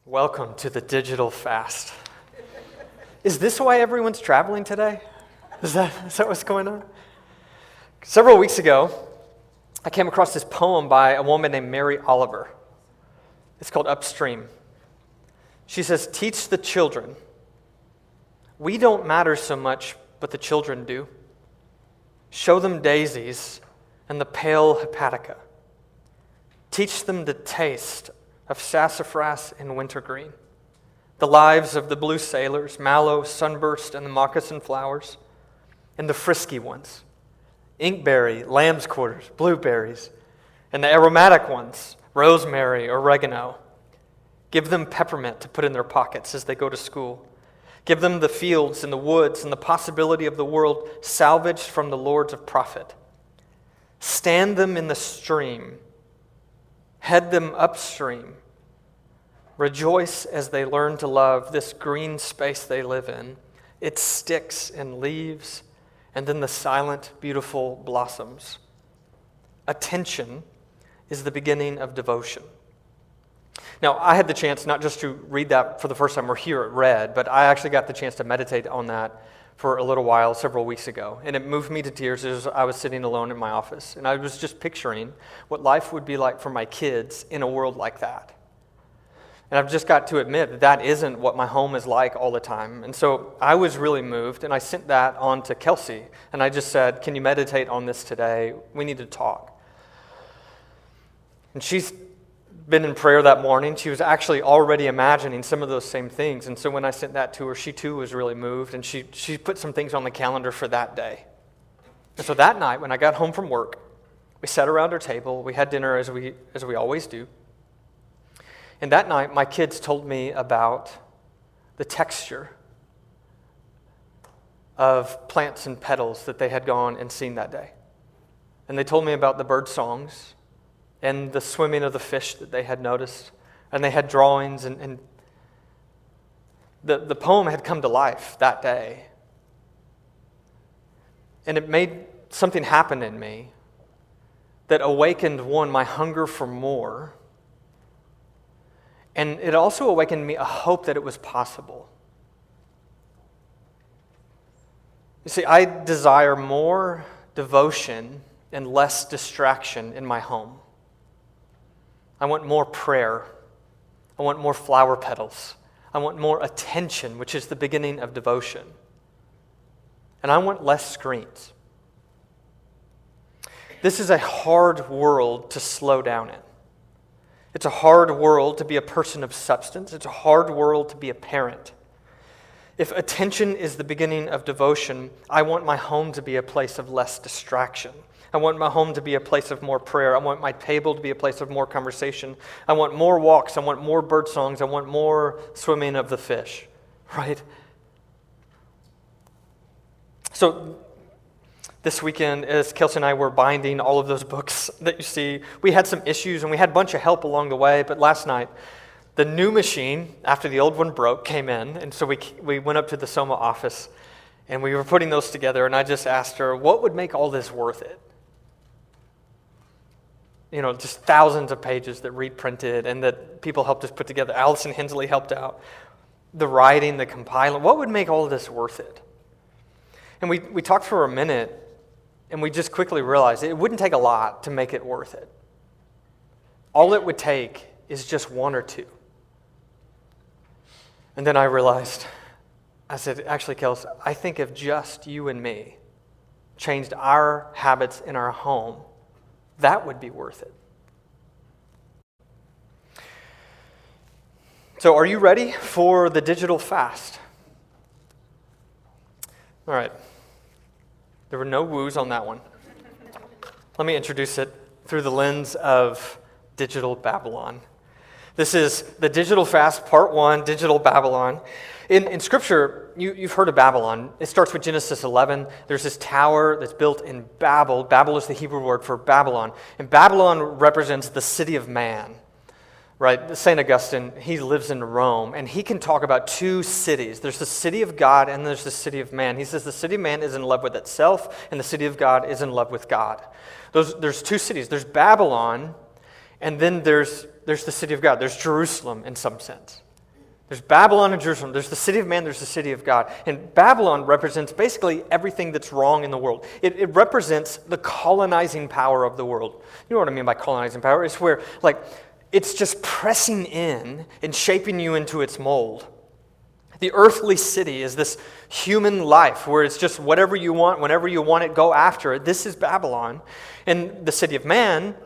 Welcome to the digital fast. Is this why everyone's traveling today? Is that what's going on? Several weeks ago, I came across this poem by a woman named Mary Oliver. It's called Upstream. She says, "Teach the children. We don't matter so much, but the children do. Show them daisies and the pale hepatica. Teach them the taste of sassafras and wintergreen, the lives of the blue sailors, mallow, sunburst, and the moccasin flowers, and the frisky ones, inkberry, lamb's quarters, blueberries, and the aromatic ones, rosemary, oregano. Give them peppermint to put in their pockets as they go to school. Give them the fields and the woods and the possibility of the world salvaged from the lords of profit. Stand them in the stream. Head them upstream. Rejoice as they learn to love this green space they live in, its sticks and leaves, and then the silent, beautiful blossoms. Attention is the beginning of devotion." Now, I had the chance not just to read that for the first time or hear it read, but I actually got the chance to meditate on that for a little while several weeks ago. And it moved me to tears as I was sitting alone in my office. And I was just picturing what life would be like for my kids in a world like that. And I've just got to admit that that isn't what my home is like all the time. And so I was really moved, and I sent that on to Kelsey. And I just said, "Can you meditate on this today? We need to talk." And she's been in prayer that morning. She was actually already imagining some of those same things. And so when I sent that to her, she too was really moved. And she put some things on the calendar for that day. And so that night, when I got home from work, we sat around our table. We had dinner as we always do. And that night, my kids told me about the texture of plants and petals that they had gone and seen that day. And they told me about the bird songs and the swimming of the fish that they had noticed. And they had drawings, and the poem had come to life that day. And it made something happen in me that awakened, one, my hunger for more. And it also awakened me a hope that it was possible. You see, I desire more devotion and less distraction in my home. I want more prayer. I want more flower petals. I want more attention, which is the beginning of devotion. And I want less screens. This is a hard world to slow down in. It's a hard world to be a person of substance. It's a hard world to be a parent. If attention is the beginning of devotion, I want my home to be a place of less distraction. I want my home to be a place of more prayer. I want my table to be a place of more conversation. I want more walks. I want more bird songs. I want more swimming of the fish, right? So this weekend, as Kelsey and I were binding all of those books that you see, we had some issues and we had a bunch of help along the way. But last night, the new machine, after the old one broke, came in. And so we went up to the Soma office and we were putting those together. And I just asked her, what would make all this worth it? You know, just thousands of pages that Reed printed and that people helped us put together. Allison Hensley helped out. The writing, the compiling. What would make all of this worth it? And we talked for a minute. And we just quickly realized it wouldn't take a lot to make it worth it. All it would take is just one or two. And then I realized, I said, actually, Kels, I think if just you and me changed our habits in our home, that would be worth it. So are you ready for the digital fast? All right. There were no woos on that one. Let me introduce it through the lens of digital Babylon. This is the Digital Fast, Part 1, Digital Babylon. In Scripture, you've heard of Babylon. It starts with Genesis 11. There's this tower that's built in Babel. Babel is the Hebrew word for Babylon. And Babylon represents the city of man. Right, St. Augustine, he lives in Rome, and he can talk about two cities. There's the city of God, and there's the city of man. He says the city of man is in love with itself, and the city of God is in love with God. There's two cities. There's Babylon, and then there's the city of God. There's Jerusalem in some sense. There's Babylon and Jerusalem. There's the city of man, there's the city of God. And Babylon represents basically everything that's wrong in the world. It represents the colonizing power of the world. You know what I mean by colonizing power? It's where, it's just pressing in and shaping you into its mold. The earthly city is this human life where it's just whatever you want, whenever you want it, go after it. This is Babylon. And the city of man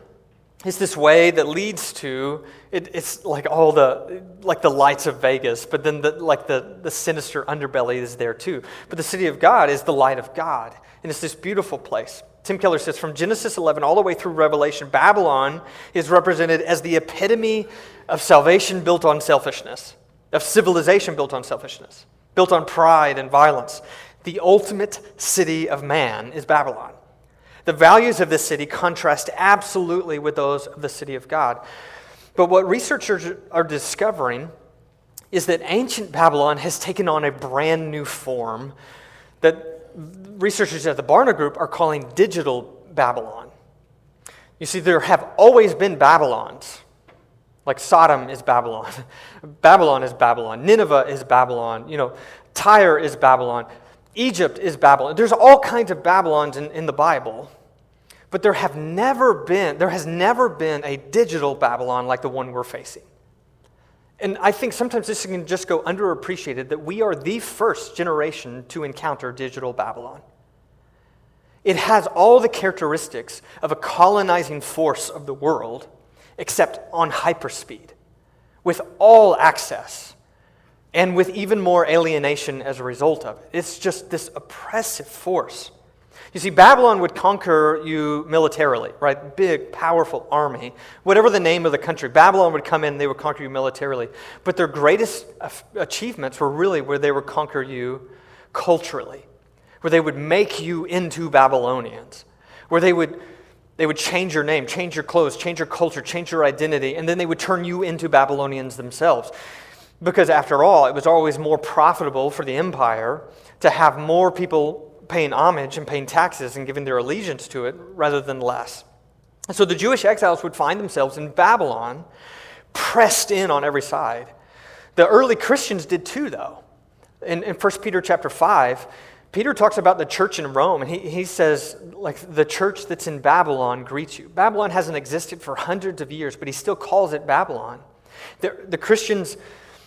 is this way that leads to, it's like all the lights of Vegas, but then the sinister underbelly is there too. But the city of God is the light of God. And it's this beautiful place. Tim Keller says, from Genesis 11 all the way through Revelation, Babylon is represented as the epitome of salvation built on selfishness, of civilization built on selfishness, built on pride and violence. The ultimate city of man is Babylon. The values of this city contrast absolutely with those of the city of God. But what researchers are discovering is that ancient Babylon has taken on a brand new form that researchers at the Barna Group are calling digital Babylon. You see, there have always been Babylons. Like Sodom is Babylon. Babylon is Babylon. Nineveh is Babylon. Tyre is Babylon. Egypt is Babylon. There's all kinds of Babylons in the Bible. But there has never been a digital Babylon like the one we're facing. And I think sometimes this can just go underappreciated that we are the first generation to encounter digital Babylon. It has all the characteristics of a colonizing force of the world, except on hyperspeed, with all access, and with even more alienation as a result of it. It's just this oppressive force. You see, Babylon would conquer you militarily, right? Big, powerful army. Whatever the name of the country, Babylon would come in and they would conquer you militarily. But their greatest achievements were really where they would conquer you culturally, where they would make you into Babylonians, where they would change your name, change your clothes, change your culture, change your identity, and then they would turn you into Babylonians themselves. Because after all, it was always more profitable for the empire to have more people paying homage and paying taxes and giving their allegiance to it rather than less. And so the Jewish exiles would find themselves in Babylon, pressed in on every side. The early Christians did too, though. In 1 Peter chapter 5, Peter talks about the church in Rome, and he says, the church that's in Babylon greets you. Babylon hasn't existed for hundreds of years, but he still calls it Babylon. The Christians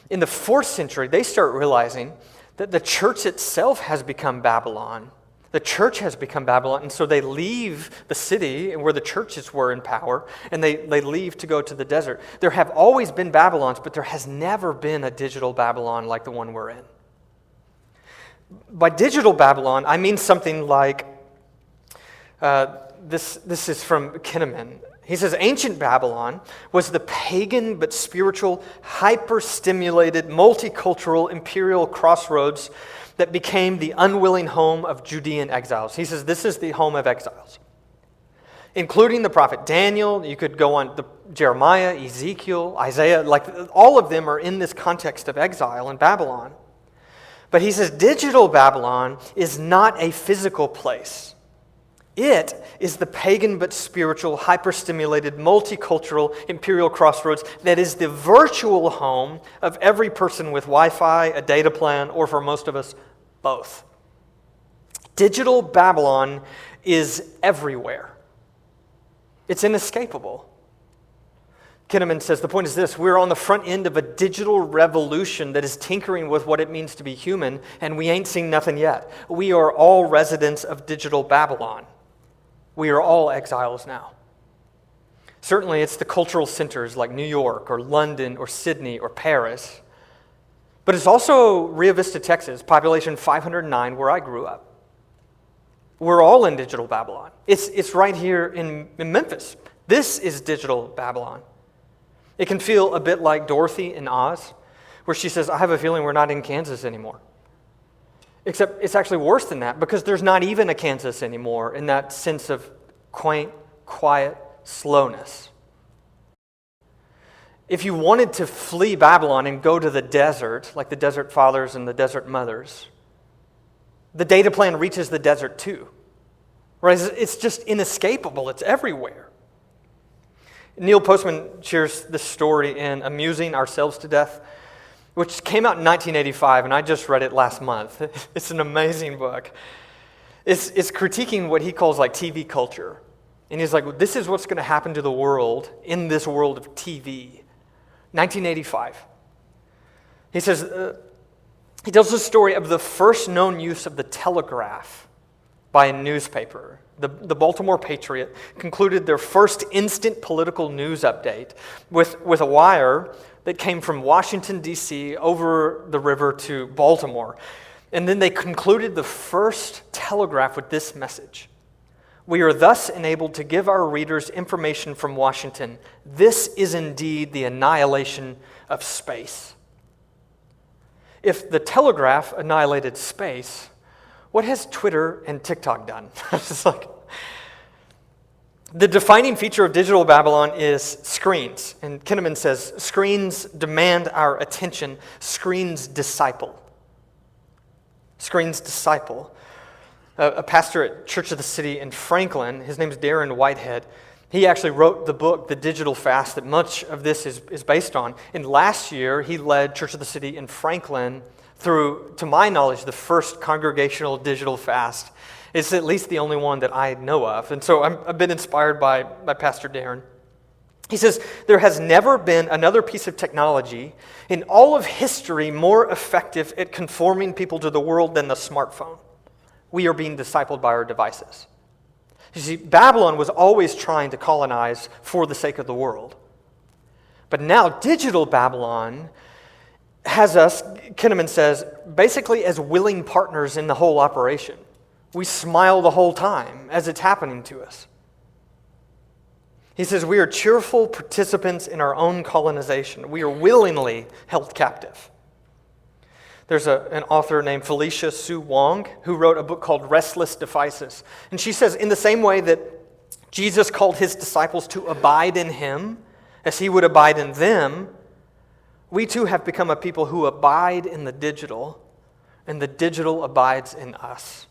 in the 4th century, they start realizing that the church itself has become Babylon. The church has become Babylon, and so they leave the city where the churches were in power, and they leave to go to the desert. There have always been Babylons, but there has never been a digital Babylon like the one we're in. By digital Babylon, I mean something like, this is from Kinnaman. He says, ancient Babylon was the pagan but spiritual, hyper-stimulated, multicultural imperial crossroads that became the unwilling home of Judean exiles. He says this is the home of exiles, including the prophet Daniel. You could go on Jeremiah, Ezekiel, Isaiah. All of them are in this context of exile in Babylon. But he says digital Babylon is not a physical place. It is the pagan but spiritual, hyper-stimulated, multicultural imperial crossroads that is the virtual home of every person with Wi-Fi, a data plan, or for most of us, both. Digital Babylon is everywhere. It's inescapable. Kinnaman says, the point is this: we're on the front end of a digital revolution that is tinkering with what it means to be human, and we ain't seen nothing yet. We are all residents of digital Babylon. We are all exiles now. Certainly, it's the cultural centers like New York or London or Sydney or Paris. But it's also Rio Vista, Texas, population 509, where I grew up. We're all in digital Babylon. It's right here in Memphis. This is digital Babylon. It can feel a bit like Dorothy in Oz, where she says, I have a feeling we're not in Kansas anymore. Except it's actually worse than that, because there's not even a Kansas anymore in that sense of quaint, quiet slowness. If you wanted to flee Babylon and go to the desert, like the desert fathers and the desert mothers, the data plan reaches the desert too. Right? It's just inescapable. It's everywhere. Neil Postman shares this story in Amusing Ourselves to Death. which came out in 1985, and I just read it last month. It's an amazing book. It's critiquing what he calls like TV culture. And he's like, this is what's going to happen to the world in this world of TV. 1985. He says, he tells the story of the first known use of the telegraph by a newspaper. The Baltimore Patriot concluded their first instant political news update with a wire that came from Washington, D.C. over the river to Baltimore. And then they concluded the first telegraph with this message. We are thus enabled to give our readers information from Washington. This is indeed the annihilation of space. If the telegraph annihilated space, what has Twitter and TikTok done? It's just like, the defining feature of digital Babylon is screens. And Kinnaman says, screens demand our attention. Screens disciple. Screens disciple. A pastor at Church of the City in Franklin, his name is Darren Whitehead, he actually wrote the book, The Digital Fast, that much of this is based on. And last year, he led Church of the City in Franklin through, to my knowledge, the first congregational digital fast. It's at least the only one that I know of. And so I've been inspired by Pastor Darren. He says, there has never been another piece of technology in all of history more effective at conforming people to the world than the smartphone. We are being discipled by our devices. You see, Babylon was always trying to colonize for the sake of the world. But now digital Babylon has us, Kinnaman says, basically as willing partners in the whole operation. We smile the whole time as it's happening to us. He says, we are cheerful participants in our own colonization. We are willingly held captive. There's an author named Felicia Sue Wong who wrote a book called Restless Devices. And she says, in the same way that Jesus called his disciples to abide in him as he would abide in them, we too have become a people who abide in the digital, and the digital abides in us.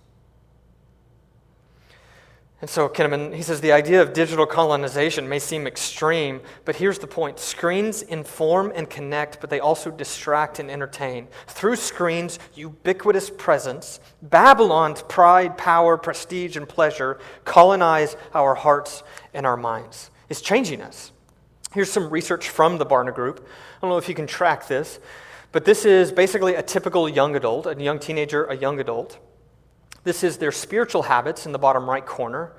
And so Kinnaman, he says, the idea of digital colonization may seem extreme, but here's the point. Screens inform and connect, but they also distract and entertain. Through screens' ubiquitous presence, Babylon's pride, power, prestige, and pleasure colonize our hearts and our minds. It's changing us. Here's some research from the Barna Group. I don't know if you can track this, but this is basically a typical young adult, a young teenager, a young adult. This is their spiritual habits in the bottom right corner.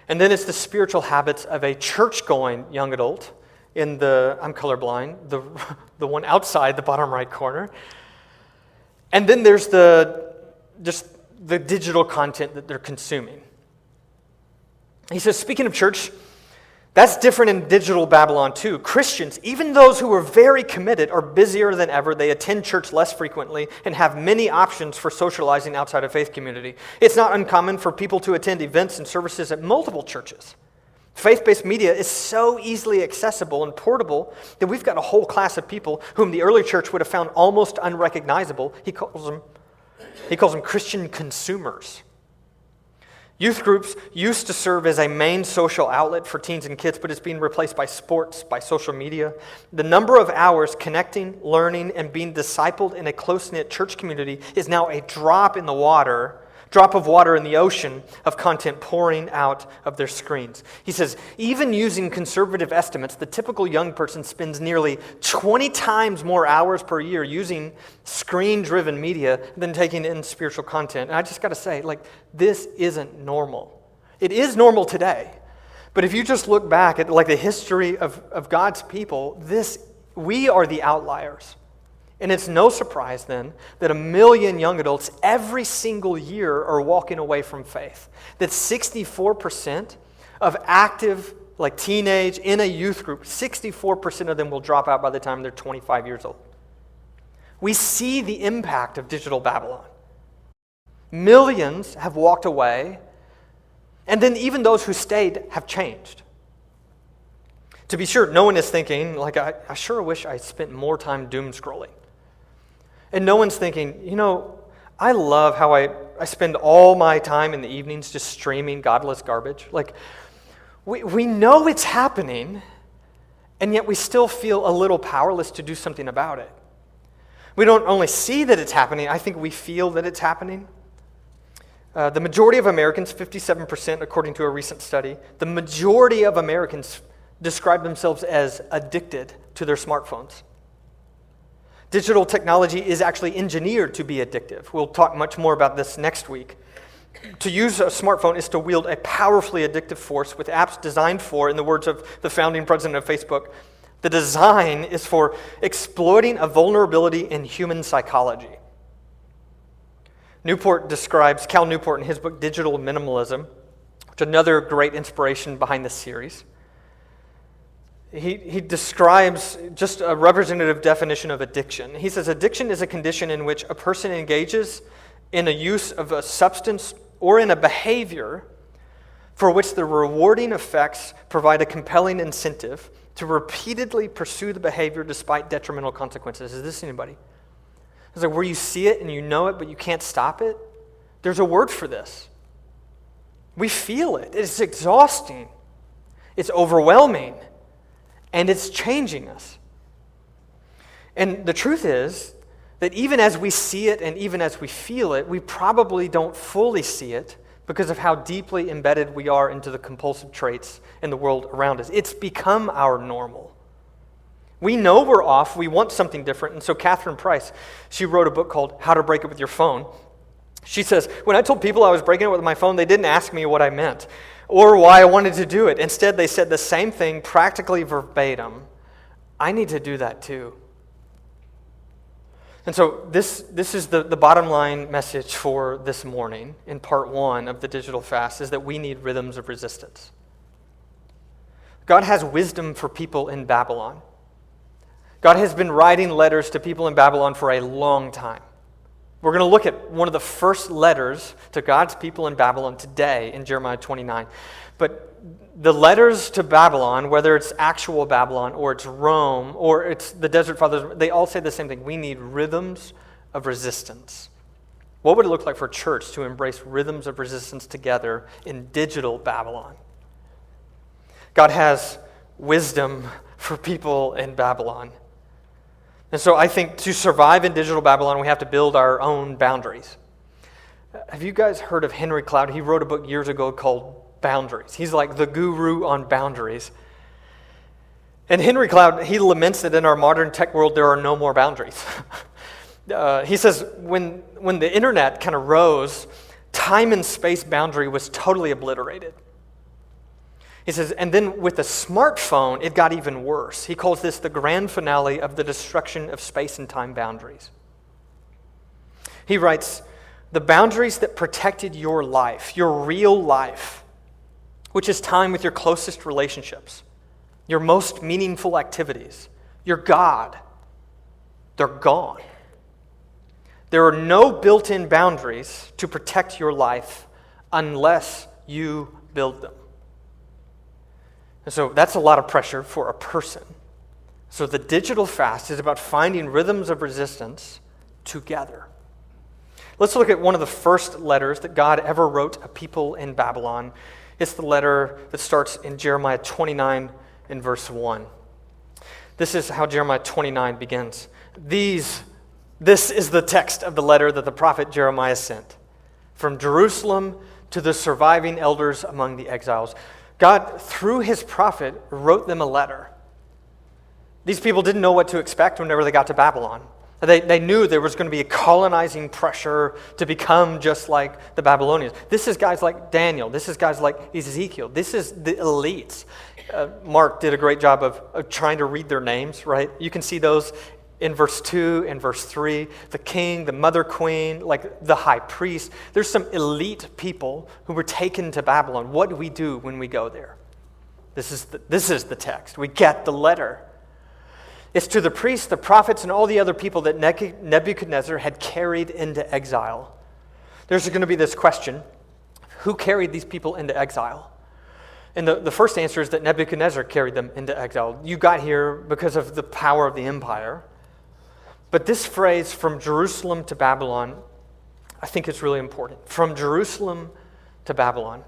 And then it's the spiritual habits of a church-going young adult in the, I'm colorblind, the one outside the bottom right corner. And then there's just the digital content that they're consuming. He says, speaking of church, that's different in digital Babylon too. Christians, even those who are very committed, are busier than ever. They attend church less frequently and have many options for socializing outside of faith community. It's not uncommon for people to attend events and services at multiple churches. Faith-based media is so easily accessible and portable that we've got a whole class of people whom the early church would have found almost unrecognizable. He calls them Christian consumers. Youth groups used to serve as a main social outlet for teens and kids, but it's being replaced by sports, by social media. The number of hours connecting, learning, and being discipled in a close-knit church community is now a drop of water in the ocean of content pouring out of their screens. He says, even using conservative estimates, the typical young person spends nearly 20 times more hours per year using screen-driven media than taking in spiritual content. And I just got to say, this isn't normal. It is normal today. But if you just look back at the history of God's people, we are the outliers. And it's no surprise then that 1 million young adults every single year are walking away from faith. That 64% of active, teenage, in a youth group, 64% of them will drop out by the time they're 25 years old. We see the impact of digital Babylon. Millions have walked away, and then even those who stayed have changed. To be sure, no one is thinking, I sure wish I spent more time doom scrolling. And no one's thinking, I love how I spend all my time in the evenings just streaming godless garbage. We know it's happening, and yet we still feel a little powerless to do something about it. We don't only see that it's happening, I think we feel that it's happening. The majority of Americans, 57% according to a recent study, the majority of Americans describe themselves as addicted to their smartphones. Digital technology is actually engineered to be addictive. We'll talk much more about this next week. To use a smartphone is to wield a powerfully addictive force with apps designed for, in the words of the founding president of Facebook, the design is for exploiting a vulnerability in human psychology. Cal Newport in his book Digital Minimalism, which is another great inspiration behind this series, he describes just a representative definition of addiction. He says, addiction is a condition in which a person engages in a use of a substance or in a behavior for which the rewarding effects provide a compelling incentive to repeatedly pursue the behavior despite detrimental consequences. Is this anybody? It's like where you see it and you know it, but you can't stop it. There's a word for this. We feel it. It's exhausting. It's overwhelming. And it's changing us. And the truth is that even as we see it and even as we feel it, we probably don't fully see it because of how deeply embedded we are into the compulsive traits in the world around us. It's become our normal. We know we're off. We want something different. And so Catherine Price, she wrote a book called How to Break It With Your Phone. She says, when I told people I was breaking it with my phone, they didn't ask me what I meant or why I wanted to do it. Instead, they said the same thing practically verbatim. I need to do that too. And so this is the bottom line message for this morning in part 1 of the digital fast, is that we need rhythms of resistance. God has wisdom for people in Babylon. God has been writing letters to people in Babylon for a long time. We're going to look at one of the first letters to God's people in Babylon today in Jeremiah 29. But the letters to Babylon, whether it's actual Babylon or it's Rome or it's the Desert Fathers, they all say the same thing. We need rhythms of resistance. What would it look like for a church to embrace rhythms of resistance together in digital Babylon? God has wisdom for people in Babylon. And so I think to survive in digital Babylon, we have to build our own boundaries. Have you guys heard of Henry Cloud? He wrote a book years ago called Boundaries. He's like the guru on boundaries. And Henry Cloud, he laments that in our modern tech world, there are no more boundaries. He says when the internet kind of rose, time and space boundary was totally obliterated. He says, and then with the smartphone, it got even worse. He calls this the grand finale of the destruction of space and time boundaries. He writes, the boundaries that protected your life, your real life, which is time with your closest relationships, your most meaningful activities, your God, they're gone. There are no built-in boundaries to protect your life unless you build them. And so that's a lot of pressure for a person. So the digital fast is about finding rhythms of resistance together. Let's look at one of the first letters that God ever wrote to people in Babylon. It's the letter that starts in Jeremiah 29 in verse 1. This is how Jeremiah 29 begins. This is the text of the letter that the prophet Jeremiah sent from Jerusalem to the surviving elders among the exiles. God, through his prophet, wrote them a letter. These people didn't know what to expect whenever they got to Babylon. They knew there was going to be a colonizing pressure to become just like the Babylonians. This is guys like Daniel. This is guys like Ezekiel. This is the elites. Mark did a great job of trying to read their names, right? You can see those in verse 2 and verse 3. The king, the mother queen, like the high priest. There's some elite people who were taken to Babylon. What do we do when we go there? This is the text. We get the letter. It's to the priests, the prophets, and all the other people that Nebuchadnezzar had carried into exile. There's going to be this question, who carried these people into exile? And the first answer is that Nebuchadnezzar carried them into exile. You got here because of the power of the empire. But this phrase, from Jerusalem to Babylon, I think is really important. From Jerusalem to Babylon.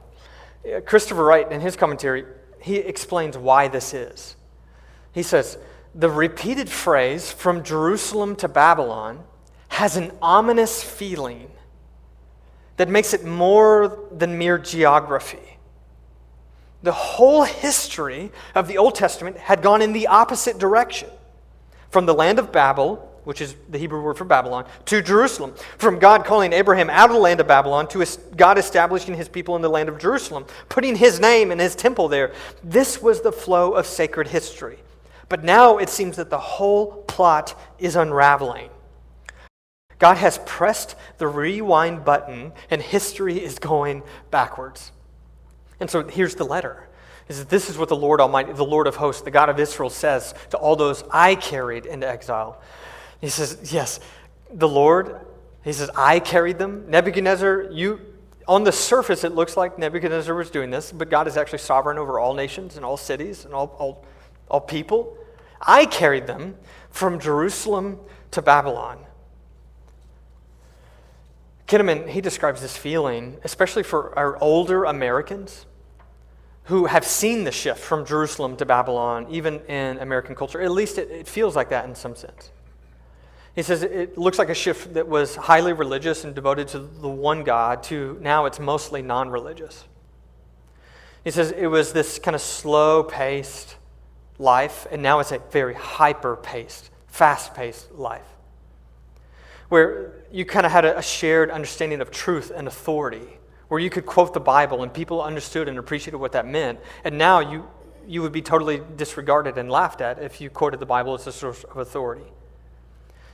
Christopher Wright, in his commentary, he explains why this is. He says, the repeated phrase, from Jerusalem to Babylon, has an ominous feeling that makes it more than mere geography. The whole history of the Old Testament had gone in the opposite direction. From the land of Babel, which is the Hebrew word for Babylon, to Jerusalem. From God calling Abraham out of the land of Babylon to God establishing his people in the land of Jerusalem, putting his name and his temple there. This was the flow of sacred history. But now it seems that the whole plot is unraveling. God has pressed the rewind button and history is going backwards. And so here's the letter. This is what the Lord Almighty, the Lord of hosts, the God of Israel says to all those I carried into exile. He says, yes, the Lord, he says, I carried them. Nebuchadnezzar, on the surface it looks like Nebuchadnezzar was doing this, but God is actually sovereign over all nations and all cities and all people. I carried them from Jerusalem to Babylon. Kinnaman, he describes this feeling, especially for our older Americans who have seen the shift from Jerusalem to Babylon, even in American culture. At least it feels like that in some sense. He says it looks like a shift that was highly religious and devoted to the one God to now it's mostly non-religious. He says it was this kind of slow-paced life, and now it's a very hyper-paced, fast-paced life, where you kind of had a shared understanding of truth and authority, where you could quote the Bible and people understood and appreciated what that meant, and now you would be totally disregarded and laughed at if you quoted the Bible as a source of authority.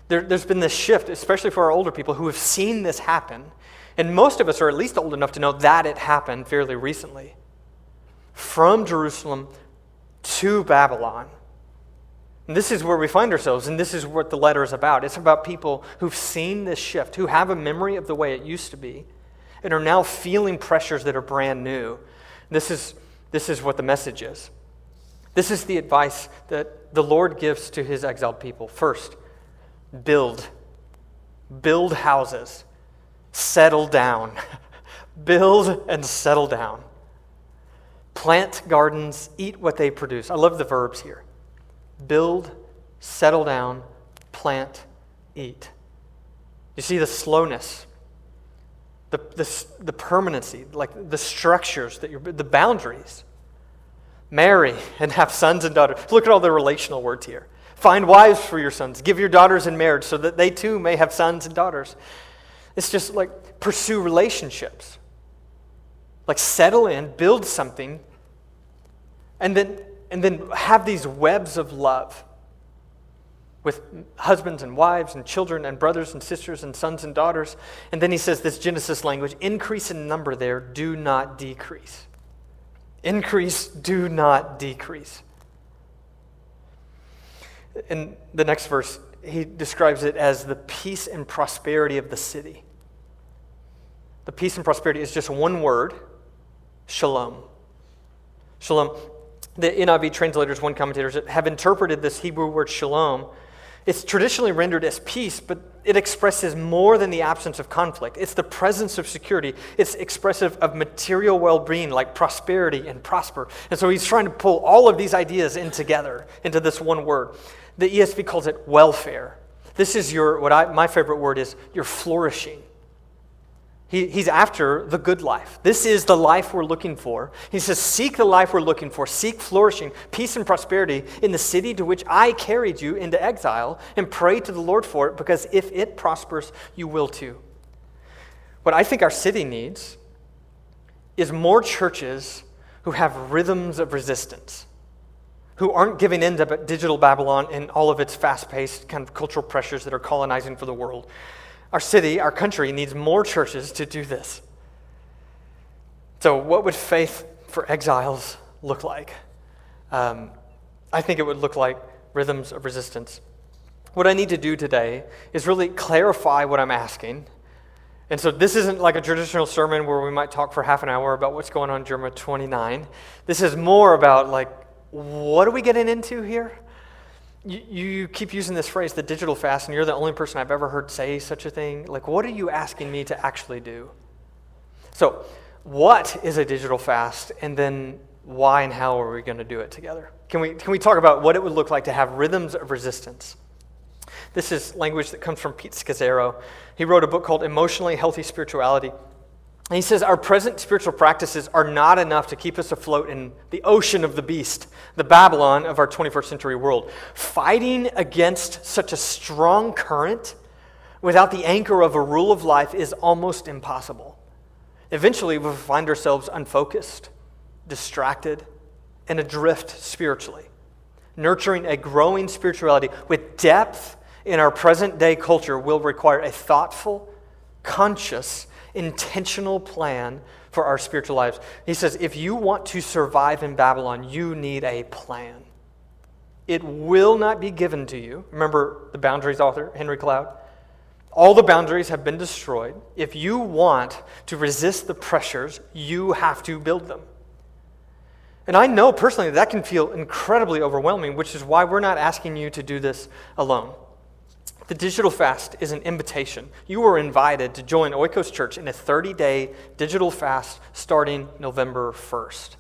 There's been this shift, especially for our older people who have seen this happen, and most of us are at least old enough to know that it happened fairly recently. From Jerusalem to Babylon. And this is where we find ourselves, and this is what the letter is about. It's about people who've seen this shift, who have a memory of the way it used to be, and are now feeling pressures that are brand new. This is what the message is. This is the advice that the Lord gives to his exiled people. First, build houses, settle down. Build and settle down. Plant gardens, eat what they produce. I love the verbs here. Build, settle down, plant, eat. You see the slowness, the permanency, like the structures, the boundaries. Marry and have sons and daughters. Look at all the relational words here. Find wives for your sons. Give your daughters in marriage so that they too may have sons and daughters. It's just like pursue relationships. Like settle in, build something, and then have these webs of love with husbands and wives and children and brothers and sisters and sons and daughters. And then he says this Genesis language, increase in number there, do not decrease. Increase, do not decrease. In the next verse, he describes it as the peace and prosperity of the city. The peace and prosperity is just one word, shalom. Shalom. The NIV translators, one commentators, have interpreted this Hebrew word shalom. It's traditionally rendered as peace, but it expresses more than the absence of conflict. It's the presence of security. It's expressive of material well-being, like prosperity and prosper. And so he's trying to pull all of these ideas in together into this one word. The ESV calls it welfare. This is my favorite word is your flourishing. He's after the good life. This is the life we're looking for. He says, seek the life we're looking for. Seek flourishing, peace and prosperity in the city to which I carried you into exile, and pray to the Lord for it, because if it prospers, you will too. What I think our city needs is more churches who have rhythms of resistance, who aren't giving in to digital Babylon and all of its fast-paced kind of cultural pressures that are colonizing for the world. Our city, our country needs more churches to do this. So what would faith for exiles look like? I think it would look like rhythms of resistance. What I need to do today is really clarify what I'm asking. And so this isn't like a traditional sermon where we might talk for half an hour about what's going on in Jeremiah 29. This is more about like, what are we getting into here? You keep using this phrase, the digital fast, and you're the only person I've ever heard say such a thing. Like, what are you asking me to actually do? So, what is a digital fast? And then why and how are we going to do it together? Can we talk about what it would look like to have rhythms of resistance? This is language that comes from Pete Scazzaro. He wrote a book called Emotionally Healthy Spirituality. And he says, our present spiritual practices are not enough to keep us afloat in the ocean of the beast, the Babylon of our 21st century world. Fighting against such a strong current without the anchor of a rule of life is almost impossible. Eventually, we'll find ourselves unfocused, distracted, and adrift spiritually. Nurturing a growing spirituality with depth in our present-day culture will require a thoughtful, conscious, intentional plan for our spiritual lives. He says, if you want to survive in Babylon, you need a plan. It will not be given to you. Remember the Boundaries author, Henry Cloud? All the boundaries have been destroyed. If you want to resist the pressures, you have to build them. And I know personally that can feel incredibly overwhelming, which is why we're not asking you to do this alone. The digital fast is an invitation. You are invited to join Oikos Church in a 30-day digital fast starting November 1st.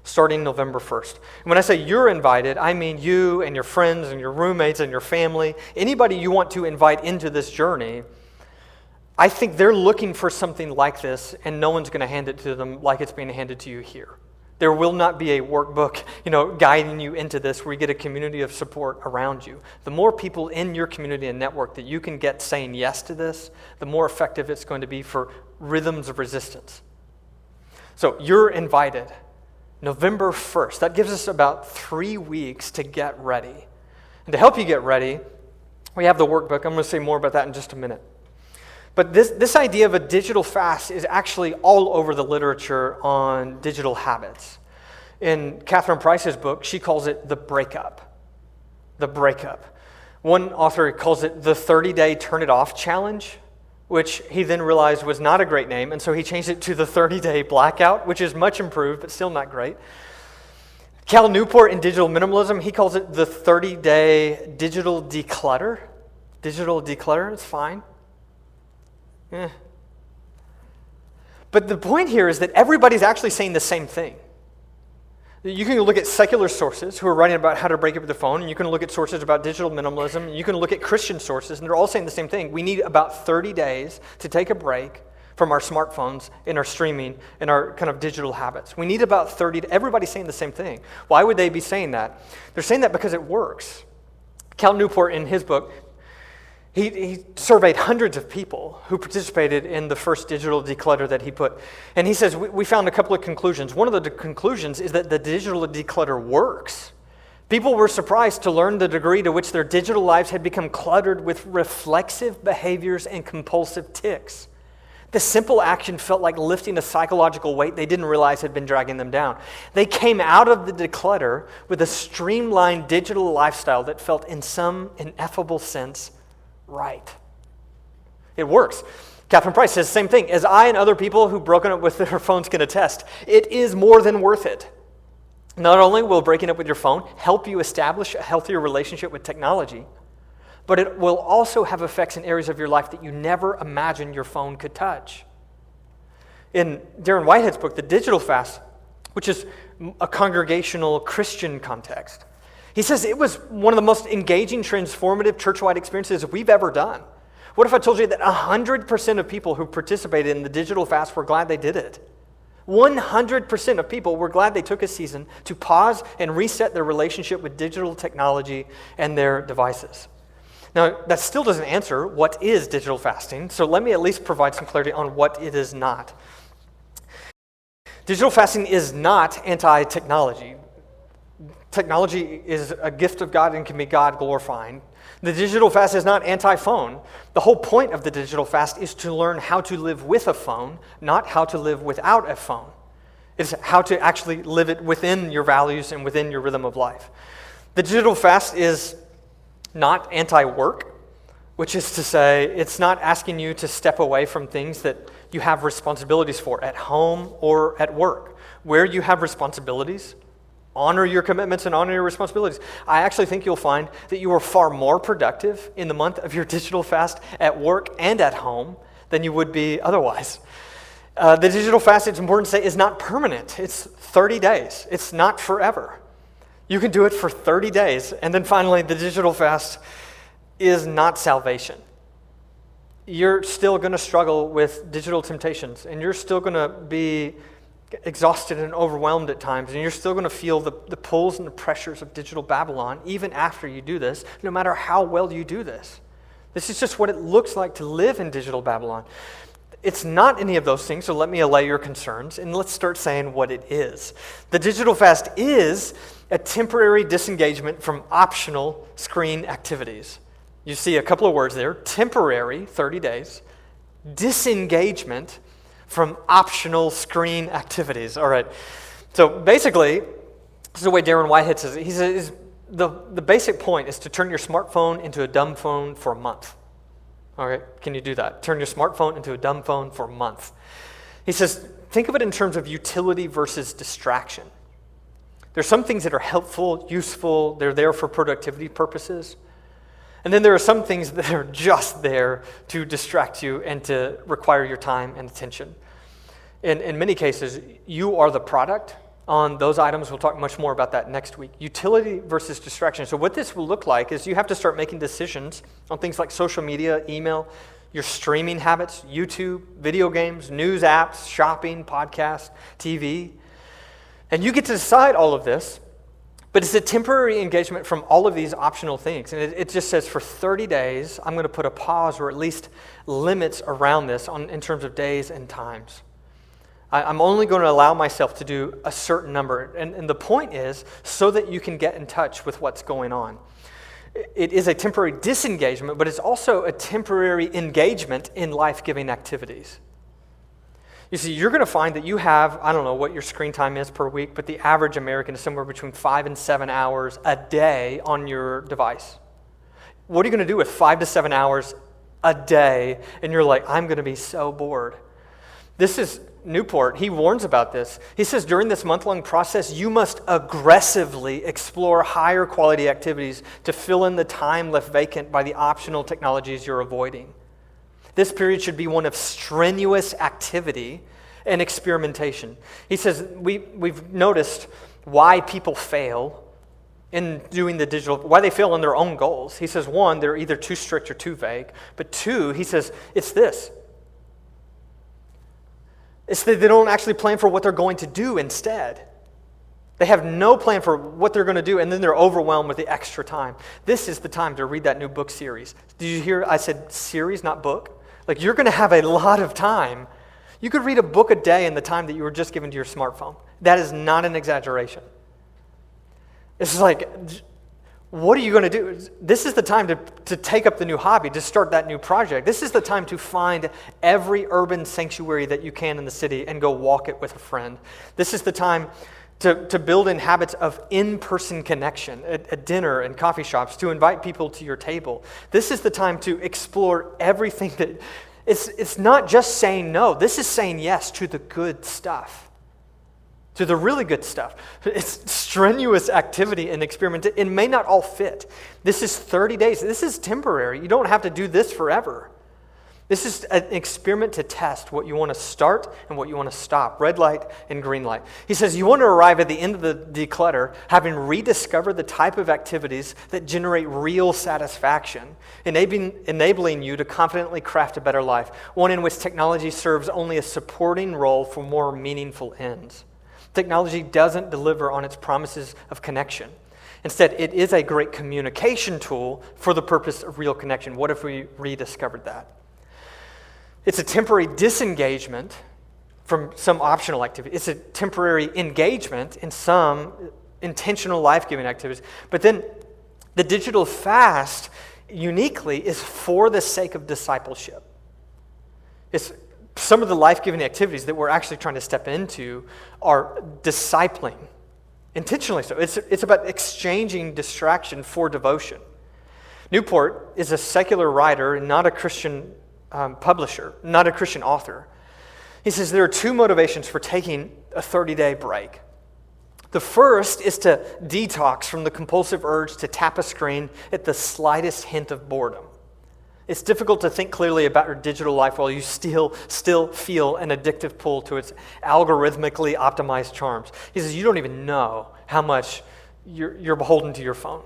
Starting November 1st. And when I say you're invited, I mean you and your friends and your roommates and your family, anybody you want to invite into this journey. I think they're looking for something like this, and no one's going to hand it to them like it's being handed to you here. There will not be a workbook, guiding you into this where you get a community of support around you. The more people in your community and network that you can get saying yes to this, the more effective it's going to be for rhythms of resistance. So you're invited. November 1st. That gives us about 3 weeks to get ready. And to help you get ready, we have the workbook. I'm going to say more about that in just a minute. But this idea of a digital fast is actually all over the literature on digital habits. In Catherine Price's book, she calls it the breakup. The breakup. One author calls it the 30-day turn it off challenge, which he then realized was not a great name, and so he changed it to the 30-day blackout, which is much improved, but still not great. Cal Newport in Digital Minimalism, he calls it the 30-day digital declutter. Digital declutter, it's fine. But the point here is that everybody's actually saying the same thing. You can look at secular sources who are writing about how to break up with the phone, and you can look at sources about digital minimalism, and you can look at Christian sources, and they're all saying the same thing. We need about 30 days to take a break from our smartphones and our streaming and our kind of digital habits. We need about 30. Everybody's saying the same thing. Why would they be saying that? They're saying that because it works. Cal Newport, in his book, he surveyed hundreds of people who participated in the first digital declutter that he put. And he says, we found a couple of conclusions. One of the conclusions is that the digital declutter works. People were surprised to learn the degree to which their digital lives had become cluttered with reflexive behaviors and compulsive tics. The simple action felt like lifting a psychological weight they didn't realize had been dragging them down. They came out of the declutter with a streamlined digital lifestyle that felt in some ineffable sense right. It works. Catherine Price says the same thing. As I and other people who've broken up with their phones can attest, it is more than worth it. Not only will breaking up with your phone help you establish a healthier relationship with technology, but it will also have effects in areas of your life that you never imagined your phone could touch. In Darren Whitehead's book, The Digital Fast, which is a congregational Christian context, he says it was one of the most engaging, transformative church-wide experiences we've ever done. What if I told you that 100% of people who participated in the digital fast were glad they did it? 100% of people were glad they took a season to pause and reset their relationship with digital technology and their devices. Now, that still doesn't answer what is digital fasting, so let me at least provide some clarity on what it is not. Digital fasting is not anti-technology. Technology is a gift of God and can be God glorifying. The digital fast is not anti-phone. The whole point of the digital fast is to learn how to live with a phone, not how to live without a phone. It's how to actually live it within your values and within your rhythm of life. The digital fast is not anti-work, which is to say it's not asking you to step away from things that you have responsibilities for at home or at work. Where you have responsibilities, honor your commitments and honor your responsibilities. I actually think you'll find that you are far more productive in the month of your digital fast at work and at home than you would be otherwise. The digital fast, it's important to say, is not permanent. It's 30 days. It's not forever. You can do it for 30 days. And then finally, the digital fast is not salvation. You're still going to struggle with digital temptations, and you're still going to be exhausted and overwhelmed at times, and you're still going to feel the pulls and the pressures of digital Babylon even after you do this, no matter how well you do this. This is just what it looks like to live in digital Babylon. It's not any of those things, so let me allay your concerns, and let's start saying what it is. The digital fast is a temporary disengagement from optional screen activities. You see a couple of words there: temporary, 30 days, disengagement from optional screen activities. All right, so basically, this is the way Darren Whitehead says it. He says the basic point is to turn your smartphone into a dumb phone for a month. All right, can you do that? Turn your smartphone into a dumb phone for a month. He says, think of it in terms of utility versus distraction. There's some things that are helpful, useful, they're there for productivity purposes. And then there are some things that are just there to distract you and to require your time and attention. In many cases, you are the product on those items. We'll talk much more about that next week. Utility versus distraction. So what this will look like is you have to start making decisions on things like social media, email, your streaming habits, YouTube, video games, news apps, shopping, podcasts, TV. And you get to decide all of this. But it's a temporary engagement from all of these optional things. And it just says for 30 days, I'm going to put a pause or at least limits around this in terms of days and times. I'm only going to allow myself to do a certain number. And the point is so that you can get in touch with what's going on. It is a temporary disengagement, but it's also a temporary engagement in life-giving activities. You see, you're going to find that you have, I don't know what your screen time is per week, but the average American is somewhere between 5 and 7 hours a day on your device. What are you going to do with 5 to 7 hours a day? And you're like, I'm going to be so bored. This is Newport. He warns about this. He says during this month-long process, you must aggressively explore higher quality activities to fill in the time left vacant by the optional technologies you're avoiding. This period should be one of strenuous activity and experimentation. He says we've noticed why people fail in doing the digital, why they fail in their own goals. He says, one, they're either too strict or too vague. But two, he says, it's this. It's that they don't actually plan for what they're going to do instead. They have no plan for what they're going to do, and then they're overwhelmed with the extra time. This is the time to read that new book series. Did you hear I said series, not book? Like, you're going to have a lot of time. You could read a book a day in the time that you were just given to your smartphone. That is not an exaggeration. It's like, what are you going to do? This is the time to take up the new hobby, to start that new project. This is the time to find every urban sanctuary that you can in the city and go walk it with a friend. This is the time to build in habits of in-person connection at dinner and coffee shops, to invite people to your table. This is the time to explore everything that, it's not just saying no. This is saying yes to the good stuff, to the really good stuff. It's strenuous activity and experiment. It may not all fit. This is 30 days. This is temporary. You don't have to do this forever. This is an experiment to test what you want to start and what you want to stop, red light and green light. He says you want to arrive at the end of the declutter having rediscovered the type of activities that generate real satisfaction, enabling you to confidently craft a better life, one in which technology serves only a supporting role for more meaningful ends. Technology doesn't deliver on its promises of connection. Instead, it is a great communication tool for the purpose of real connection. What if we rediscovered that? It's a temporary disengagement from some optional activity. It's a temporary engagement in some intentional life-giving activities. But then the digital fast, uniquely, is for the sake of discipleship. It's some of the life-giving activities that we're actually trying to step into are discipling, intentionally so. It's about exchanging distraction for devotion. Newport is a secular writer and not a Christian publisher, not a Christian author. He says there are two motivations for taking a 30-day break. The first is to detox from the compulsive urge to tap a screen at the slightest hint of boredom. It's difficult to think clearly about your digital life while you still feel an addictive pull to its algorithmically optimized charms. He says you don't even know how much you're beholden to your phone.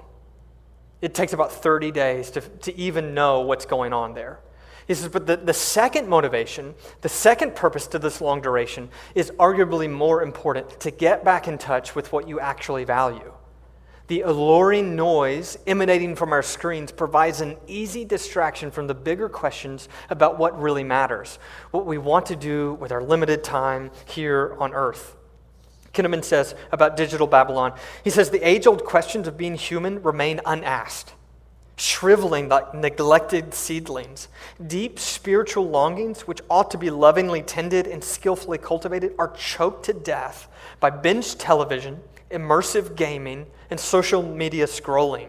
It takes about 30 days to even know what's going on there. He says, but the second motivation, the second purpose to this long duration is arguably more important, to get back in touch with what you actually value. The alluring noise emanating from our screens provides an easy distraction from the bigger questions about what really matters, what we want to do with our limited time here on earth. Kinnaman says about digital Babylon, he says, the age-old questions of being human remain unasked, shriveling like neglected seedlings. Deep spiritual longings, which ought to be lovingly tended and skillfully cultivated, are choked to death by binge television, immersive gaming, and social media scrolling.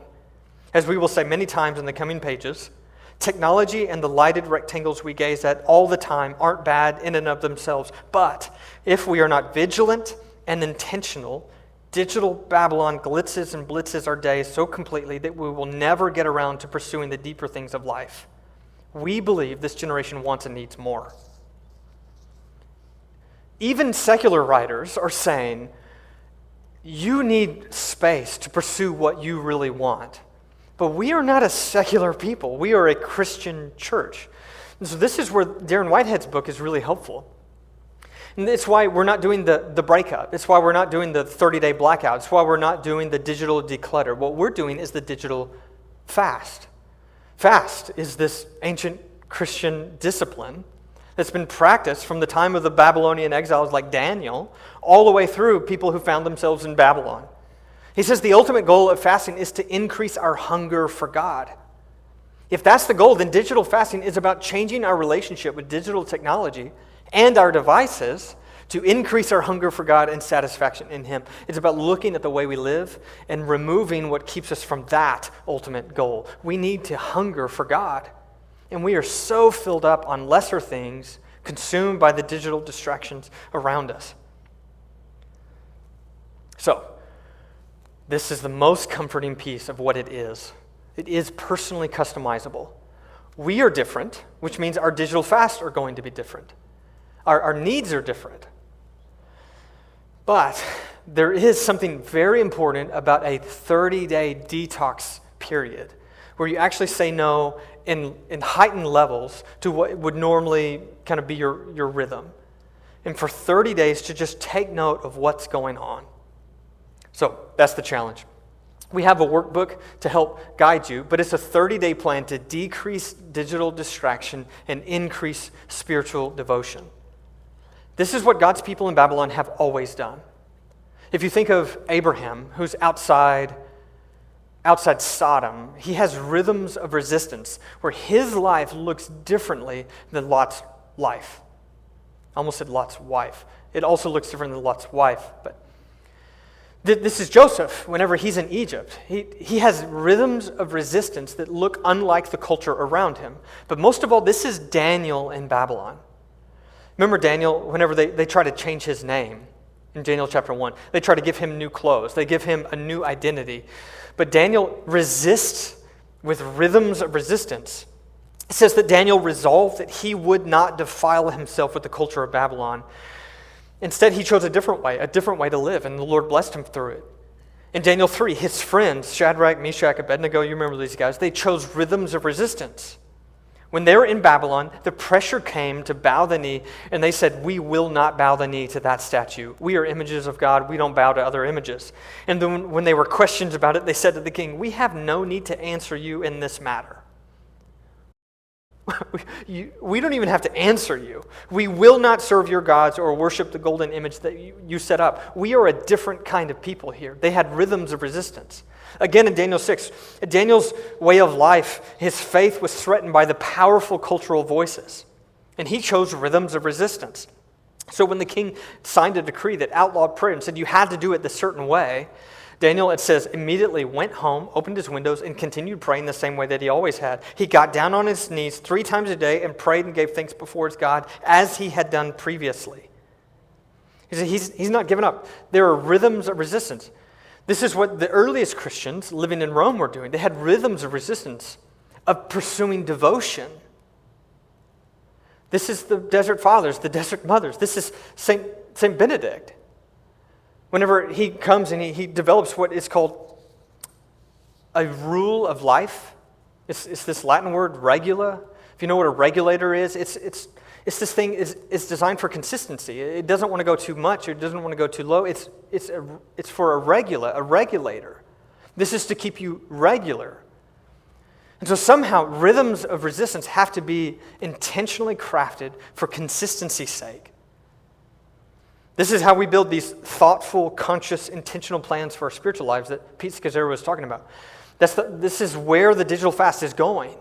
As we will say many times in the coming pages, technology and the lighted rectangles we gaze at all the time aren't bad in and of themselves, but if we are not vigilant and intentional, digital Babylon glitzes and blitzes our days so completely that we will never get around to pursuing the deeper things of life. We believe this generation wants and needs more. Even secular writers are saying, you need space to pursue what you really want. But we are not a secular people. We are a Christian church. And so this is where Darren Whitehead's book is really helpful. And it's why we're not doing the breakup. It's why we're not doing the 30-day blackout. It's why we're not doing the digital declutter. What we're doing is the digital fast. Fast is this ancient Christian discipline that's been practiced from the time of the Babylonian exiles like Daniel all the way through people who found themselves in Babylon. He says the ultimate goal of fasting is to increase our hunger for God. If that's the goal, then digital fasting is about changing our relationship with digital technology and our devices to increase our hunger for God and satisfaction in Him. It's about looking at the way we live and removing what keeps us from that ultimate goal. We need to hunger for God. And we are so filled up on lesser things, consumed by the digital distractions around us. So, this is the most comforting piece of what it is. It is personally customizable. We are different, which means our digital fasts are going to be different. Our needs are different. But there is something very important about a 30-day detox period where you actually say no in heightened levels to what would normally kind of be your rhythm. And for 30 days to just take note of what's going on. So that's the challenge. We have a workbook to help guide you, but it's a 30-day plan to decrease digital distraction and increase spiritual devotion. This is what God's people in Babylon have always done. If you think of Abraham, who's outside Sodom, he has rhythms of resistance where his life looks differently than Lot's life. I almost said Lot's wife. It also looks different than Lot's wife. But this is Joseph whenever he's in Egypt. He has rhythms of resistance that look unlike the culture around him. But most of all, this is Daniel in Babylon. Remember Daniel, whenever they try to change his name in Daniel chapter 1, they try to give him new clothes. They give him a new identity. But Daniel resists with rhythms of resistance. It says that Daniel resolved that he would not defile himself with the culture of Babylon. Instead, he chose a different way to live, and the Lord blessed him through it. In Daniel 3, his friends, Shadrach, Meshach, Abednego, you remember these guys, they chose rhythms of resistance. When they were in Babylon, the pressure came to bow the knee, and they said, we will not bow the knee to that statue. We are images of God. We don't bow to other images. And then when they were questioned about it, they said to the king, we have no need to answer you in this matter. We don't even have to answer you. We will not serve your gods or worship the golden image that you set up. We are a different kind of people here. They had rhythms of resistance. Again, in Daniel 6, Daniel's way of life, his faith was threatened by the powerful cultural voices, and he chose rhythms of resistance. So when the king signed a decree that outlawed prayer and said you had to do it this certain way, Daniel, it says, immediately went home, opened his windows, and continued praying the same way that he always had. He got down on his knees 3 times a day and prayed and gave thanks before his God as he had done previously. He's not giving up. There are rhythms of resistance. This is what the earliest Christians living in Rome were doing. They had rhythms of resistance. of pursuing devotion. This is the Desert Fathers, the Desert Mothers. This is Saint Benedict. Whenever he comes and he develops what is called a rule of life, it's this Latin word, regula. If you know what a regulator is, it's this thing is designed for consistency. It doesn't want to go too much. It doesn't want to go too low. It's for a regulator. This is to keep you regular. And so somehow rhythms of resistance have to be intentionally crafted for consistency's sake. This is how we build these thoughtful, conscious, intentional plans for our spiritual lives that Pete Scazzaro was talking about. This is where the digital fast is going.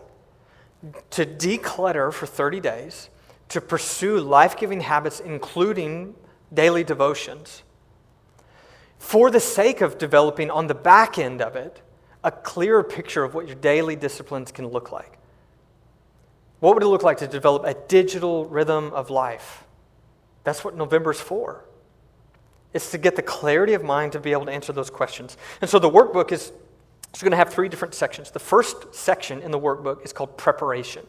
To declutter for 30 days, to pursue life-giving habits, including daily devotions, for the sake of developing on the back end of it a clearer picture of what your daily disciplines can look like. What would it look like to develop a digital rhythm of life? That's what November's for. It's to get the clarity of mind to be able to answer those questions. And so the workbook is going to have 3 different sections. The first section in the workbook is called preparation.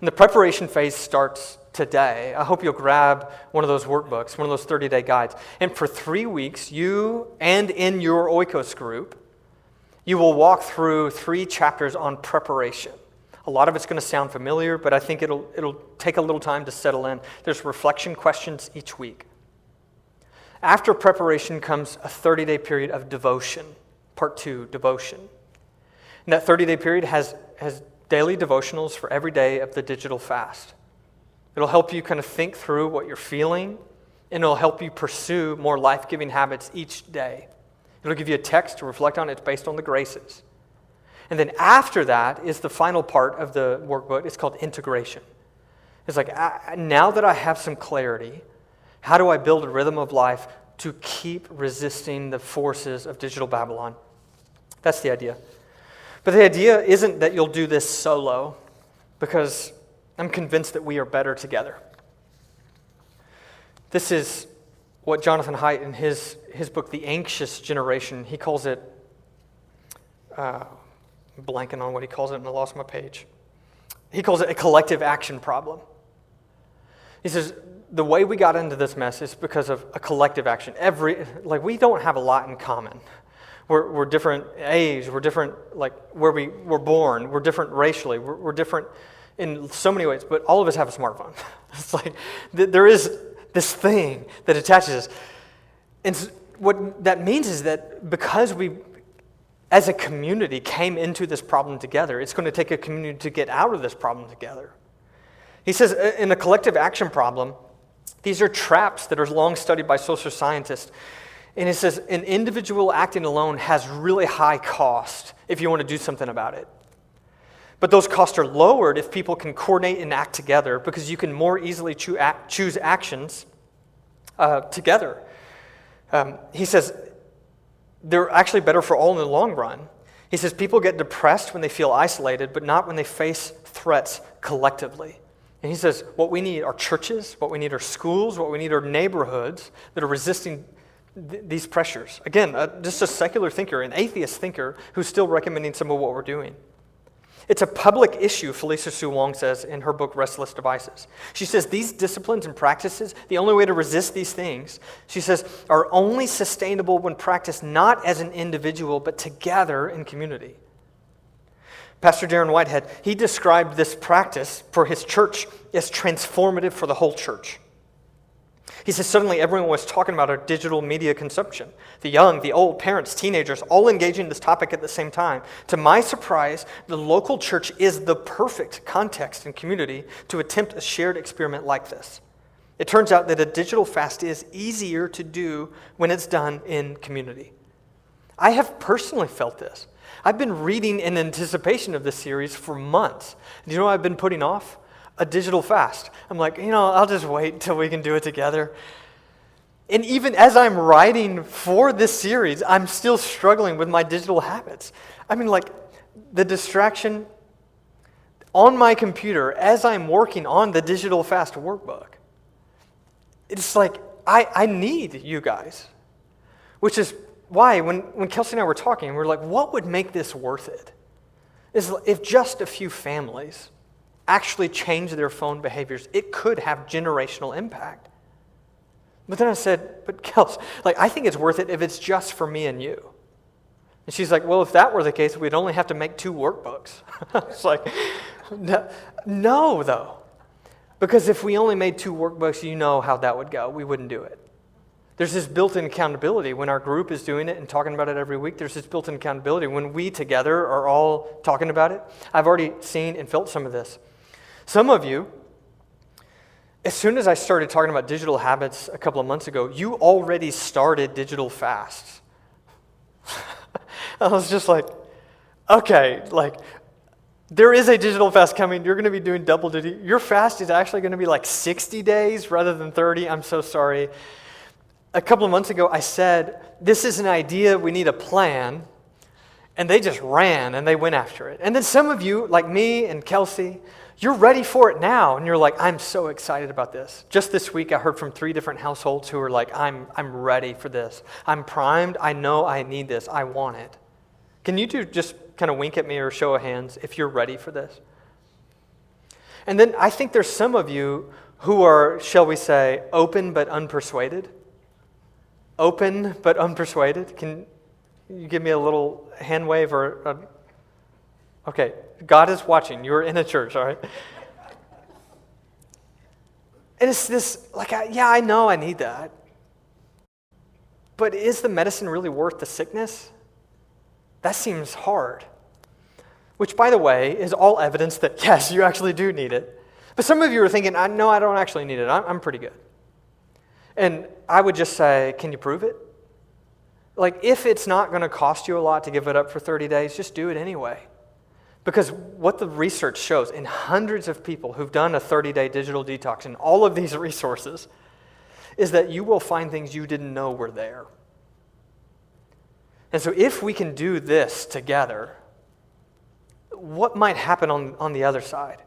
And the preparation phase starts today. I hope you'll grab one of those workbooks, one of those 30-day guides. And for 3 weeks, you and in your Oikos group, you will walk through 3 chapters on preparation. A lot of it's going to sound familiar, but I think it'll take a little time to settle in. There's reflection questions each week. After preparation comes a 30-day period of devotion, part 2, devotion. And that 30-day period has daily devotionals for every day of the digital fast. It'll help you kind of think through what you're feeling, and it'll help you pursue more life-giving habits each day. It'll give you a text to reflect on. It's based on the graces. And then after that is the final part of the workbook. It's called integration. It's like, now that I have some clarity, how do I build a rhythm of life to keep resisting the forces of digital Babylon? That's the idea. But the idea isn't that you'll do this solo, because I'm convinced that we are better together. This is what Jonathan Haidt in his book, The Anxious Generation, he calls it, blanking on what he calls it, and I lost my page. He calls it a collective action problem. He says, the way we got into this mess is because of a collective action. We don't have a lot in common. We're different age, we're different, like where we were born, we're different racially, we're different in so many ways, but all of us have a smartphone. It's like, there is this thing that attaches us. And what that means is that because we, as a community, came into this problem together, it's going to take a community to get out of this problem together. He says in a collective action problem, these are traps that are long studied by social scientists. And he says an individual acting alone has really high cost if you want to do something about it. But those costs are lowered if people can coordinate and act together, because you can more easily choose actions together. He says they're actually better for all in the long run. He says people get depressed when they feel isolated, but not when they face threats collectively. And he says what we need are churches, what we need are schools, what we need are neighborhoods that are resisting these pressures. Again, just a secular thinker, an atheist thinker who's still recommending some of what we're doing. It's a public issue, Felicia Sue Wong says in her book, Restless Devices. She says these disciplines and practices, the only way to resist these things, she says, are only sustainable when practiced not as an individual, but together in community. Pastor Darren Whitehead, he described this practice for his church as transformative for the whole church. He says suddenly everyone was talking about our digital media consumption. The young, the old, parents, teenagers, all engaging in this topic at the same time. To my surprise, the local church is the perfect context and community to attempt a shared experiment like this. It turns out that a digital fast is easier to do when it's done in community. I have personally felt this. I've been reading in anticipation of this series for months. Do you know what I've been putting off? A digital fast. I'm like, I'll just wait until we can do it together. And even as I'm writing for this series, I'm still struggling with my digital habits. I mean, like, the distraction on my computer as I'm working on the digital fast workbook. It's like, I need you guys. Which is why when Kelsey and I were talking, we were like, what would make this worth it? is if just a few families actually change their phone behaviors, it could have generational impact. But then I said, but Kels, I think it's worth it if it's just for me and you. And she's like, well, if that were the case, we'd only have to make 2 workbooks. It's like, no, though. Because if we only made 2 workbooks, you know how that would go. We wouldn't do it. There's this built-in accountability. When our group is doing it and talking about it every week, there's this built-in accountability. When we together are all talking about it, I've already seen and felt some of this. Some of you, as soon as I started talking about digital habits a couple of months ago, you already started digital fasts. I was just like, okay, there is a digital fast coming. You're going to be doing double duty. Your fast is actually going to be 60 days rather than 30. I'm so sorry. A couple of months ago, I said, this is an idea. We need a plan. And they just ran and they went after it. And then some of you, like me and Kelsey, you're ready for it now. And you're like, I'm so excited about this. Just this week, I heard from 3 different households who are like, I'm ready for this. I'm primed. I know I need this. I want it. Can you two just kind of wink at me or show of hands if you're ready for this? And then I think there's some of you who are, shall we say, open but unpersuaded. Open but unpersuaded. Can you give me a little hand wave or okay, God is watching. You're in a church, all right? And it's this, I know I need that. But is the medicine really worth the sickness? That seems hard. Which, by the way, is all evidence that, yes, you actually do need it. But some of you are thinking, no, I don't actually need it. I'm pretty good. And I would just say, can you prove it? If it's not going to cost you a lot to give it up for 30 days, just do it anyway. Because what the research shows in hundreds of people who've done a 30-day digital detox and all of these resources is that you will find things you didn't know were there. And so if we can do this together, what might happen on the other side?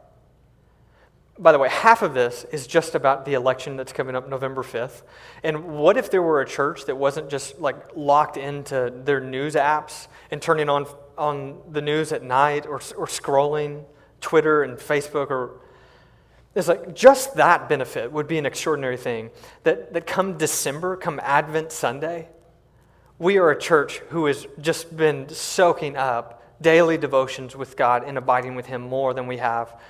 By the way, half of this is just about the election that's coming up November 5th. And what if there were a church that wasn't just locked into their news apps and turning on the news at night or scrolling Twitter and Facebook? Or it's just that benefit would be an extraordinary thing. That come December, come Advent Sunday, we are a church who has just been soaking up daily devotions with God and abiding with Him more than we have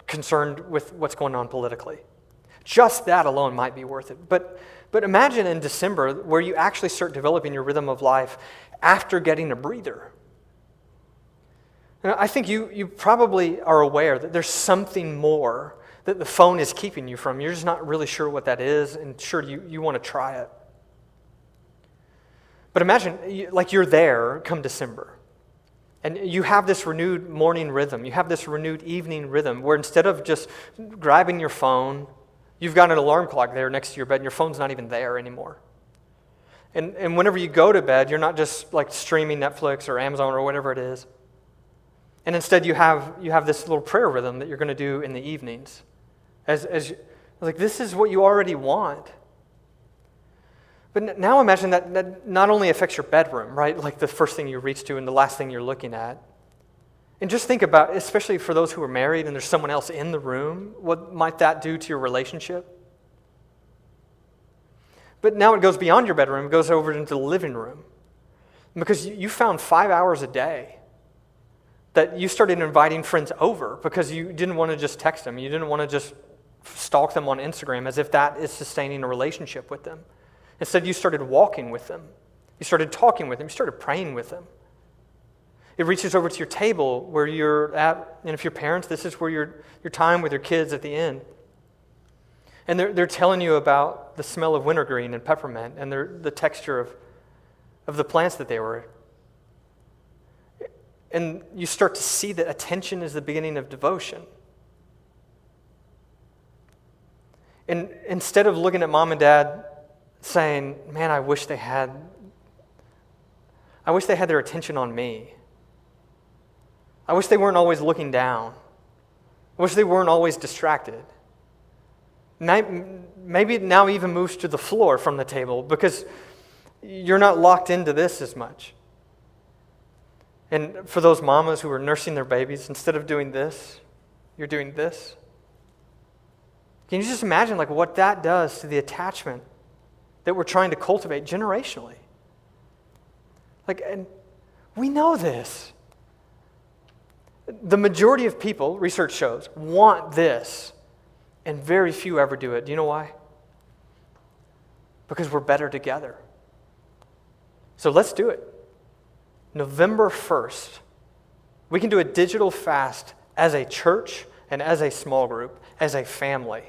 concerned with what's going on politically. Just that alone might be worth it. But imagine in December where you actually start developing your rhythm of life after getting a breather. And I think you probably are aware that there's something more that the phone is keeping you from. You're just not really sure what that is, and sure, you want to try it. But imagine, you're there come December, and you have this renewed morning rhythm. You have this renewed evening rhythm where instead of just grabbing your phone, you've got an alarm clock there next to your bed, and your phone's not even there anymore. And whenever you go to bed, you're not just streaming Netflix or Amazon or whatever it is. And instead, you have this little prayer rhythm that you're going to do in the evenings. This is what you already want. But now imagine that not only affects your bedroom, right? The first thing you reach to and the last thing you're looking at. And just think about, especially for those who are married and there's someone else in the room, what might that do to your relationship? But now it goes beyond your bedroom. It goes over into the living room. Because you found 5 hours a day that you started inviting friends over because you didn't want to just text them. You didn't want to just stalk them on Instagram as if that is sustaining a relationship with them. Instead, you started walking with them. You started talking with them. You started praying with them. It reaches over to your table where you're at, and if you're parents, this is where your time with your kids at the end. And they're telling you about the smell of wintergreen and peppermint and the texture of the plants that they were. And you start to see that attention is the beginning of devotion. And instead of looking at mom and dad saying, man, I wish they had their attention on me. I wish they weren't always looking down. I wish they weren't always distracted. Maybe it now even moves to the floor from the table because you're not locked into this as much. And for those mamas who are nursing their babies, instead of doing this, you're doing this. Can you just imagine like what that does to the attachment that we're trying to cultivate generationally? Like, and we know this. The majority of people, research shows, want this, and very few ever do it. Do you know why? Because we're better together. So let's do it. November 1st, we can do a digital fast as a church and as a small group, as a family.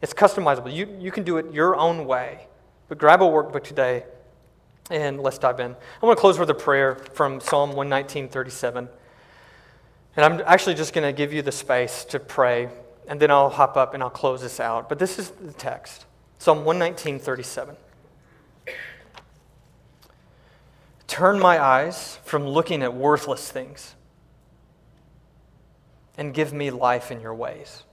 It's customizable. You can do it your own way. But grab a workbook today and let's dive in. I want to close with a prayer from Psalm 119:37. And I'm actually just going to give you the space to pray, and then I'll hop up and I'll close this out. But this is the text. Psalm 119:37. Turn my eyes from looking at worthless things and give me life in your ways.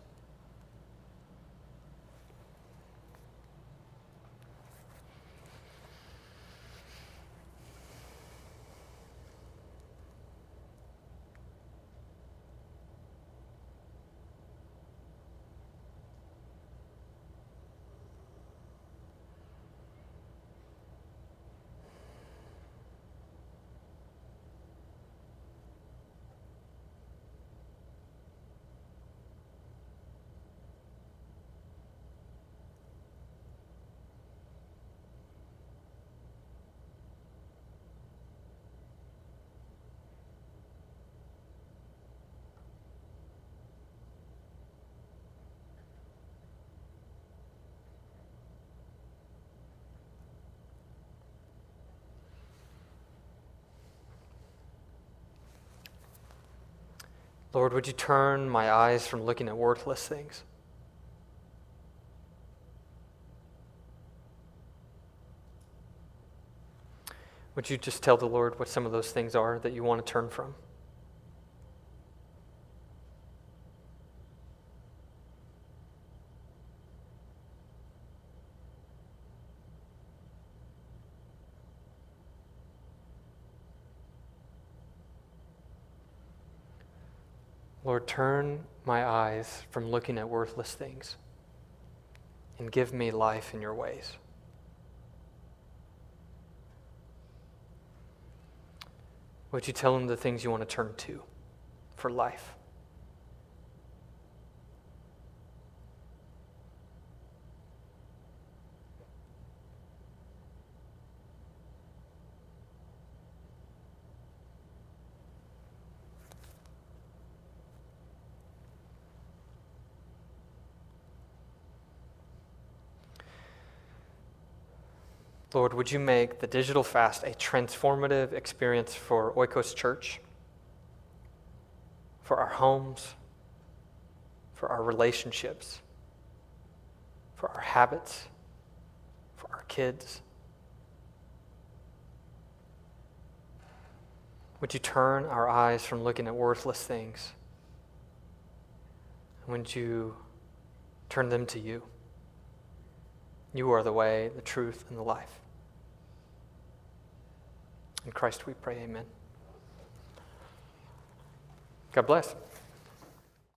Lord, would you turn my eyes from looking at worthless things? Would you just tell the Lord what some of those things are that you want to turn from? Lord, turn my eyes from looking at worthless things and give me life in your ways. Would you tell him the things you want to turn to for life? Lord, would you make the digital fast a transformative experience for Oikos Church, for our homes, for our relationships, for our habits, for our kids? Would you turn our eyes from looking at worthless things? And would you turn them to you? You are the way, the truth, and the life. In Christ we pray, amen. God bless.